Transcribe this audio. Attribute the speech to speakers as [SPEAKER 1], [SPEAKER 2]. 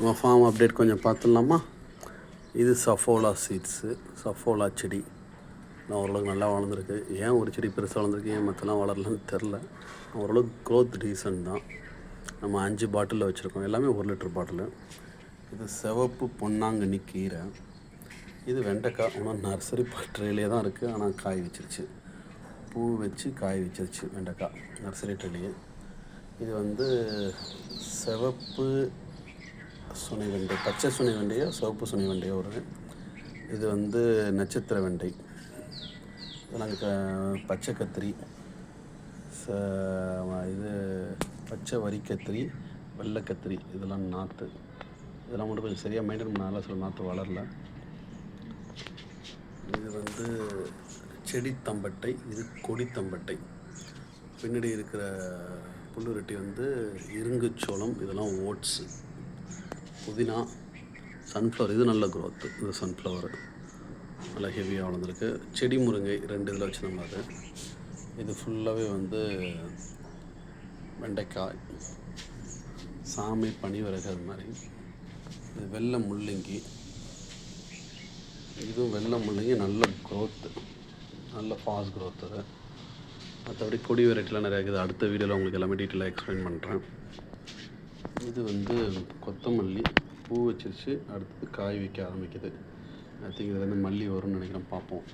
[SPEAKER 1] நம்ம form update கொஞ்சம் பார்த்துடலாமா? இது சஃபோலா சீட்ஸு, சஃபோலா செடி ஓரளவுக்கு நல்லா வளர்ந்துருக்கு. ஏன் ஒரு செடி பெருசாக வளர்ந்துருக்கு, ஏன் மற்றெல்லாம் வளரலன்னு தெரில. ஓரளவுக்கு க்ரோத் டீசன்ட் தான். நம்ம 5 பாட்டிலில் வச்சுருக்கோம், எல்லாமே 1 லிட்டர் பாட்டிலு. இது சிவப்பு பொன்னாங்கண்ணி கீரை. இது வெண்டைக்காய். இன்னும் நர்சரி ட்ரேலே தான் இருக்குது, ஆனால் காய் வச்சிருச்சு. பூ வச்சு காய் வச்சிருச்சு வெண்டைக்காய் நர்சரி ட்ரேலையே. இது வந்து சிவப்பு சுனை வெண்டை, பச்சை சுனை வெண்டையோ சிவப்பு சுனை வெண்டையோ வருது. இது வந்து நட்சத்திர வெண்டை. நாங்கள் பச்சை கத்திரி, இது பச்சை வரி கத்திரி, வெள்ளை கத்திரி, இதெல்லாம் நாற்று. இதெல்லாம் மட்டும் கொஞ்சம் சரியாக மெயின்டைன் பண்ணால சில நாற்று வளரல. இது வந்து செடி தம்பட்டை, இது கொடி தம்பட்டை. பின்னாடி இருக்கிற புல்லுரெட்டி வந்து இருங்குச்சோளம், இதெல்லாம் ஓட்ஸு. புதினா, சன்ஃப்ளவர், இது நல்ல க்ரோத்து. இது சன்ஃப்ளவர் நல்லா ஹெவியாக வளர்ந்துருக்கு. செடி முருங்கை 2 இதில் வச்சுருந்தோம். அது இது ஃபுல்லாகவே வந்து வெண்டைக்காய், சாமை, பனிவரகு, அது மாதிரி. இது வெள்ளை முள்ளங்கி, இதுவும் வெள்ளை முள்ளங்கி நல்ல க்ரோத்து, நல்ல ஃபாஸ்ட் க்ரோத். அது மற்றபடி கொடி வெரைட்டிலாம் நிறையா இருக்குது. அடுத்த வீடியோவில் உங்களுக்கு எல்லாமே டீட்டெயிலாக எக்ஸ்பிளைன் பண்ணுறேன். இது வந்து கொத்தமல்லி, பூ வச்சிருச்சு, அடுத்தது காய் வைக்க ஆரம்பிக்குது. ஐ திங்க் இதுலேருந்து மல்லி வரும்னு நினைக்கிறேன், பார்ப்போம்.